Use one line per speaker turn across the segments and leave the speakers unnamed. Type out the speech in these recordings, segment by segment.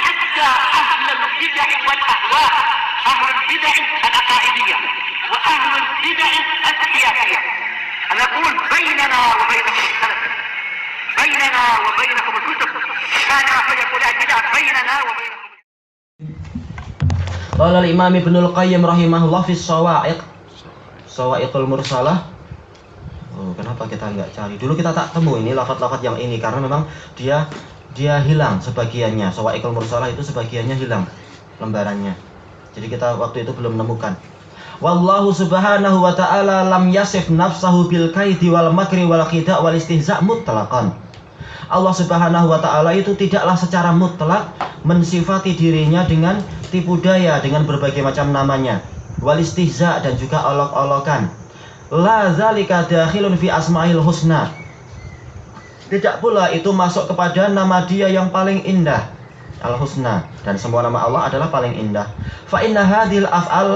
حتى أهل البدع والأهواء، أهل البدع العقائدية وأهل البدع السياسية. أنا أقول بيننا وبينكم السلف، بيننا وبينكم الكتب، كان فيقول البدع بيننا وبينكم.
Qala al-Imam Ibnul Qayyim rahimahullah fi Shawa'iqul Mursalah. Oh, kenapa kita nggak cari? Dulu kita tak temu ini lafaz-lafaz yang ini karena memang dia hilang sebagiannya. Shawa'iqul Mursalah itu sebagiannya hilang lembarannya. Jadi kita waktu itu belum menemukan. Wallahu subhanahu wa ta'ala lam yasif nafsahu bil kaidi wal makri wal khida' wal istihza' mutlaqan. Allah subhanahu wa ta'ala itu tidaklah secara mutlak mensifati dirinya dengan tipu daya dengan berbagai macam namanya, wal istihza' dan juga olok-olokan. La zalika dakhilun fi asma'il husna. Tidak pula itu masuk kepada nama dia yang paling indah, al-husna, dan semua nama Allah adalah paling indah. Fa inna hadhil af'al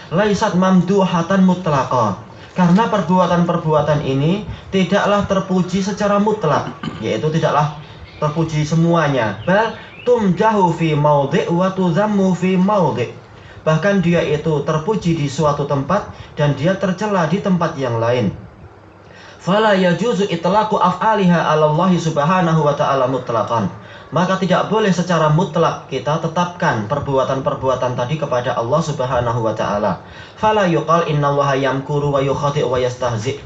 laysat mamduhatan mutlaqah. Karena perbuatan-perbuatan ini tidaklah terpuji secara mutlak, yaitu tidaklah terpuji semuanya. Bal tumdahu fi maudhi' wa tudhammu fi maudhi'. Bahkan dia itu terpuji di suatu tempat dan dia tercela di tempat yang lain. Fala yajuzu itlaqu af'aliha 'ala Allah subhanahu wa ta'ala mutlaqan. Maka tidak boleh secara mutlak kita tetapkan perbuatan-perbuatan tadi kepada Allah subhanahu wa ta'ala. Fala yuqal innallaha yamkuru wa yukhati' wa yastahzi'.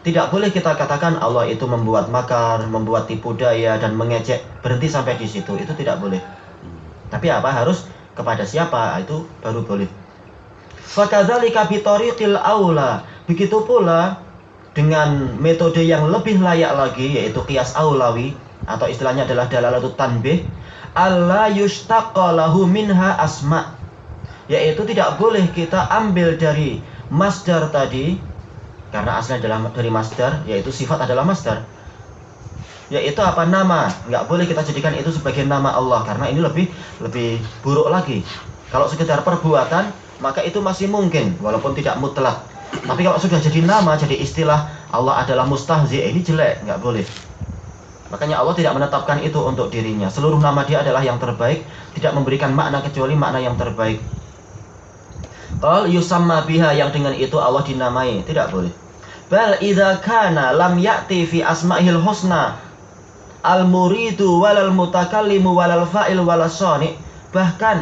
Tidak boleh kita katakan Allah itu membuat makar, membuat tipu daya dan mengejek. Berhenti sampai di situ, itu tidak boleh. Tapi apa? Harus kepada siapa? Itu baru boleh. Fakadzalika bi tariqil aula. Begitu pula dengan metode yang lebih layak lagi, yaitu qiyas aulawi, atau istilahnya adalah dalalatut tanbih, alla yushtaqqa lahu minha asma, yaitu tidak boleh kita ambil dari masdar tadi, karena asalnya adalah dari masdar, yaitu sifat adalah masdar, yaitu apa? Nama. Nggak boleh kita jadikan itu sebagai nama Allah, karena ini lebih buruk lagi. Kalau sekedar perbuatan maka itu masih mungkin walaupun tidak mutlak. Tapi kalau sudah jadi nama, jadi istilah Allah adalah mustahzi, ini jelek, nggak boleh. Makanya Allah tidak menetapkan itu untuk dirinya. Seluruh nama dia adalah yang terbaik, tidak memberikan makna kecuali makna yang terbaik. Qal yusamma biha, yang dengan itu Allah dinamai, tidak boleh. Bal idza kana lam ya'ti fi asma'il husna al-muridu walal mutakallimu walal fa'il walal shani'. Bahkan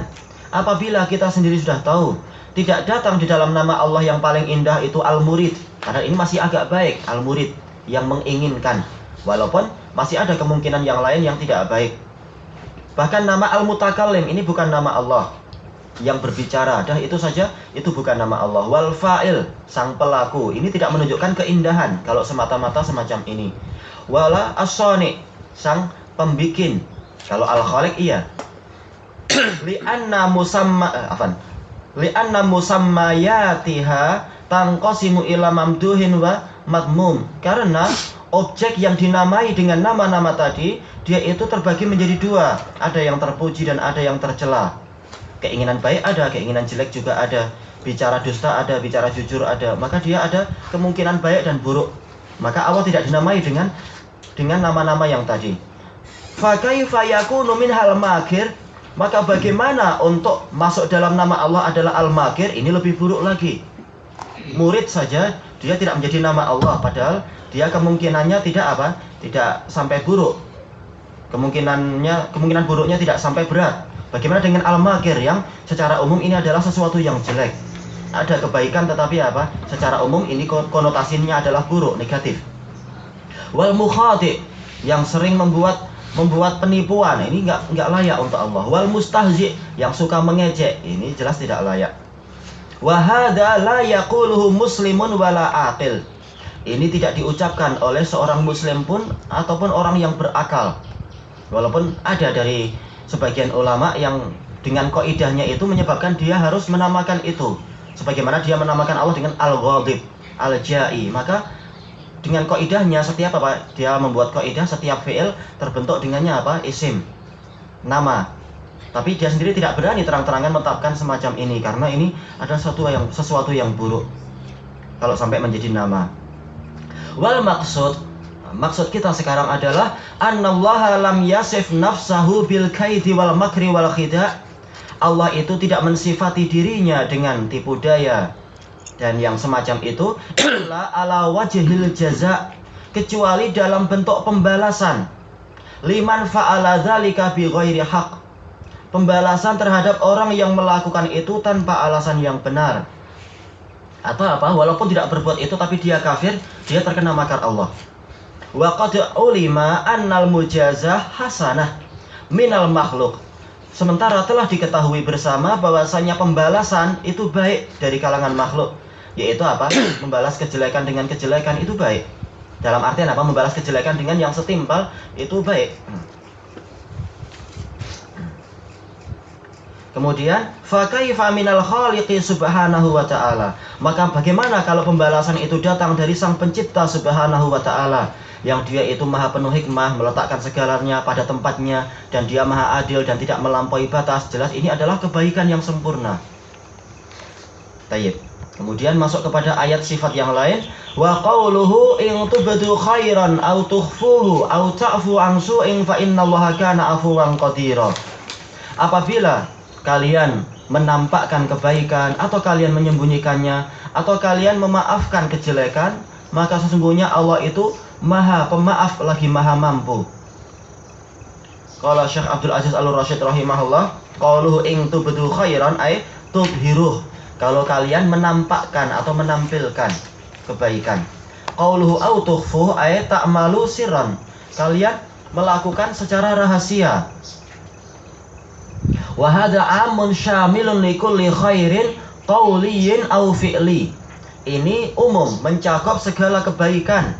apabila kita sendiri sudah tahu tidak datang di dalam nama Allah yang paling indah itu al-murid, karena ini masih agak baik, al-murid yang menginginkan, walaupun masih ada kemungkinan yang lain yang tidak baik. Bahkan nama al-mutakallim ini bukan nama Allah yang berbicara, dah itu saja itu bukan nama Allah. Wal fa'il, sang pelaku, ini tidak menunjukkan keindahan kalau semata-mata semacam ini. Wala as-shani', sang pembikin, kalau al-khaliq iya. Li'anna musammayatiha tanqasimu ila mamduhin wa madmum. Karena objek yang dinamai dengan nama-nama tadi, dia itu terbagi menjadi dua. Ada yang terpuji dan ada yang tercela. Keinginan baik ada, keinginan jelek juga ada. Bicara dusta ada, bicara jujur ada. Maka dia ada kemungkinan baik dan buruk. Maka Allah tidak dinamai dengan nama-nama yang tadi. Fa kaifa yakunu minhal makir? Maka bagaimana untuk masuk dalam nama Allah adalah al-makir? Ini lebih buruk lagi. Murid saja dia tidak menjadi nama Allah, padahal dia kemungkinannya tidak sampai buruk. Kemungkinan buruknya tidak sampai berat. Bagaimana dengan al-makir yang secara umum ini adalah sesuatu yang jelek? Ada kebaikan tetapi secara umum ini konotasinya adalah buruk, negatif. Wal mukhati', yang sering membuat penipuan, ini enggak layak untuk Allah. Wal mustahzi', yang suka mengejek, ini jelas tidak layak. Wa hadza la yaquluhu muslimun wala aqil. Ini tidak diucapkan oleh seorang muslim pun ataupun orang yang berakal. Walaupun ada dari sebagian ulama yang dengan kaidahnya itu menyebabkan dia harus menamakan itu, sebagaimana dia menamakan Allah dengan al-ghadib, al-ja'i. Maka dengan kaidahnya setiap dia membuat kaidah setiap fi'il terbentuk dengannya isim, nama. Tapi dia sendiri tidak berani terang-terangan menetapkan semacam ini, karena ini adalah sesuatu yang buruk kalau sampai menjadi nama. Wal maksud, Maksud kita sekarang adalah annallaha lam yasif nafsahu bil kaidi wal makri wal khida'. Allah itu tidak mensifati dirinya dengan tipu daya dan yang semacam itu illa ala wajhil jaza, kecuali dalam bentuk pembalasan. Liman fa'ala dzalika bi ghairi haq. Pembalasan terhadap orang yang melakukan itu tanpa alasan yang benar. Atau apa? Walaupun tidak berbuat itu tapi dia kafir, dia terkena makar Allah. Wa qad ulima annal mujazah hasanah minal makhluk. Sementara telah diketahui bersama bahwasanya pembalasan itu baik dari kalangan makhluk. Yaitu apa? Membalas kejelekan dengan kejelekan itu baik. Dalam artian apa? Membalas kejelekan dengan yang setimpal itu baik. Kemudian fakaifa minal khaliqi subhanahu wa ta'ala. Maka bagaimana kalau pembalasan itu datang dari sang pencipta subhanahu wa ta'ala, yang dia itu maha penuh hikmah, meletakkan segalanya pada tempatnya, dan dia maha adil dan tidak melampaui batas. Jelas ini adalah kebaikan yang sempurna. Tayyib. Kemudian masuk kepada ayat sifat yang lain. Wa qawluhu in tubdu khairan aw tukhfuhu aw ta'fu an su'in fa innallaha kana afuwan qadira. Apabila kalian menampakkan kebaikan atau kalian menyembunyikannya atau kalian memaafkan kejelekan, maka sesungguhnya Allah itu maha pemaaf lagi maha mampu. Qala Syekh Abdul Aziz Al-Rasyid rahimahullah, qauluhu in tubdu khairan ay tubhiruh. Kalau kalian menampakkan atau menampilkan kebaikan. Qauluhu au tukhfuh ay ta'malu sirran. Kalian melakukan secara rahasia. Wa hadza amun syamilun likulli khairin qauliyyin au fi'li. Ini umum mencakup segala kebaikan,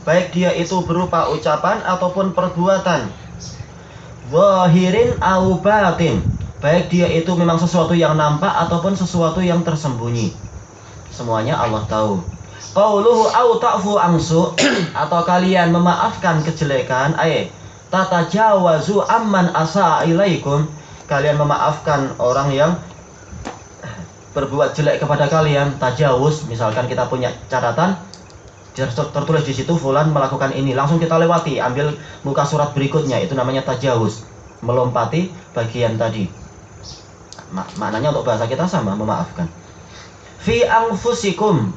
baik dia itu berupa ucapan ataupun perbuatan. Zahirin au batin, baik dia itu memang sesuatu yang nampak ataupun sesuatu yang tersembunyi. Semuanya Allah tahu. Qauluhu au ta'fu ansu, atau kalian memaafkan kejelekan, ay tatajawazu amman asa ilaikum, kalian memaafkan orang yang berbuat jelek kepada kalian. Tajawuz, misalkan kita punya catatan tertulis di situ fulan melakukan ini, langsung kita lewati, ambil muka surat berikutnya, itu namanya tajawuz, melompati bagian tadi. Maknanya untuk bahasa kita sama, memaafkan. Fi anfusikum,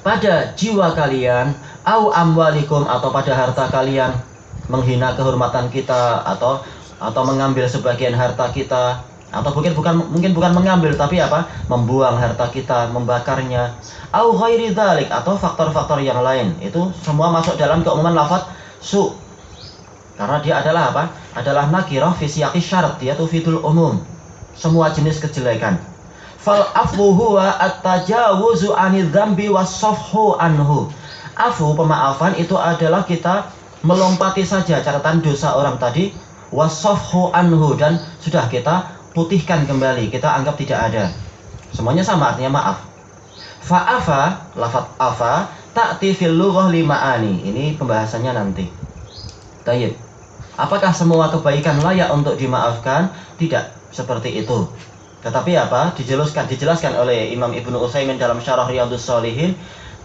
pada jiwa kalian, au amwalikum, atau pada harta kalian, menghina kehormatan kita atau mengambil sebagian harta kita, atau mungkin bukan mengambil tapi apa? Membuang harta kita, membakarnya. Au ghairi dzalik, atau faktor-faktor yang lain. Itu semua masuk dalam keumuman lafaz su. Karena dia adalah apa? Adalah nakirah fi siyaqi syarat, dia tufidul umum. Semua jenis kejelekan. Fal afwu huwa at-tajawuzu 'anil dzambi was-safhu anhu. Afu, pemaafan, itu adalah kita melompati saja catatan dosa orang tadi, was-safhu anhu, dan sudah kita putihkan kembali, kita anggap tidak ada. Semuanya sama, artinya maaf. Fa'afa, lafaz afa, ta'ti fil lughah lima'ani. Ini pembahasannya nanti. Tayyib. Apakah semua kebaikan layak untuk dimaafkan? Tidak seperti itu. Tetapi apa? Dijelaskan oleh Imam Ibnu Utsaimin dalam Syarah Riyadhus Shalihin.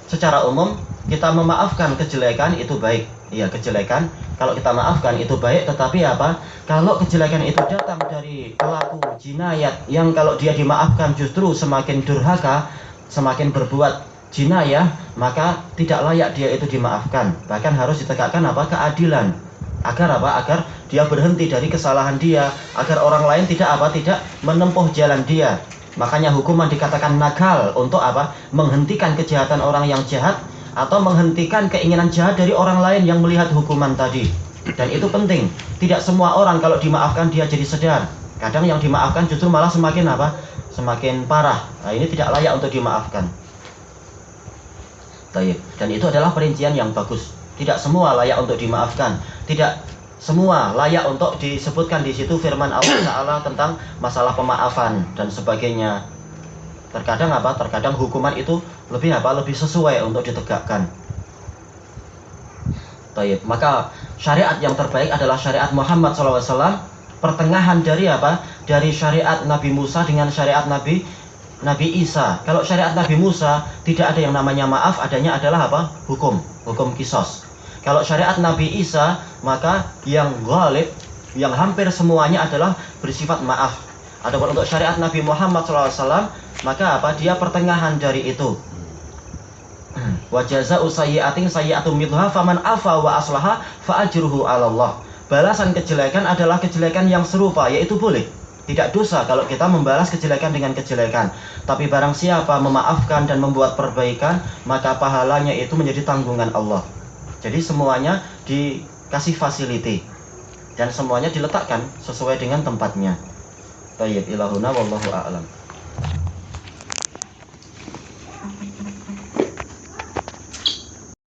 Secara umum, kita memaafkan kejelekan itu baik. Iya, kejelekan kalau kita maafkan itu baik, tetapi apa? Kalau kejelekan itu datang dari pelaku jinayat yang kalau dia dimaafkan justru semakin durhaka, semakin berbuat jinayah, maka tidak layak dia itu dimaafkan. Bahkan harus ditegakkan apa? Keadilan. Agar apa? Agar dia berhenti dari kesalahan dia, agar orang lain tidak menempuh jalan dia. Makanya hukuman dikatakan nakal untuk apa? Menghentikan kejahatan orang yang jahat, atau menghentikan keinginan jahat dari orang lain yang melihat hukuman tadi. Dan itu penting. Tidak semua orang kalau dimaafkan dia jadi sedar. Kadang yang dimaafkan justru malah semakin apa? Semakin parah. Nah, ini tidak layak untuk dimaafkan. Taib. Dan itu adalah perincian yang bagus. Tidak semua layak untuk dimaafkan. Tidak semua layak untuk disebutkan di situ firman Allah Ta'ala tentang masalah pemaafan dan sebagainya. Terkadang apa? Terkadang hukuman itu lebih sesuai untuk ditegakkan. Taib. Maka syariat yang terbaik adalah syariat Muhammad SAW, pertengahan dari apa? Dari syariat Nabi Musa dengan syariat Nabi Isa. Kalau syariat Nabi Musa tidak ada yang namanya maaf, adanya adalah apa? Hukum. hukum kisos. Kalau syariat Nabi Isa, maka yang ghalib, yang hampir semuanya adalah bersifat maaf. Adapun untuk syariat Nabi Muhammad SAW, maka apa? Dia pertengahan dari itu. Wa jazaa'u sayyi'atin sayyi'atun mithluha faman afa wa aslaha fa ajruhu 'ala Allah. Balasan kejelekan adalah kejelekan yang serupa, yaitu boleh. Tidak dosa kalau kita membalas kejelekan dengan kejelekan. Tapi barang siapa memaafkan dan membuat perbaikan, maka pahalanya itu menjadi tanggungan Allah. Jadi semuanya dikasih fasiliti dan semuanya diletakkan sesuai dengan tempatnya. Baik, ilahuna wallahu a'lam.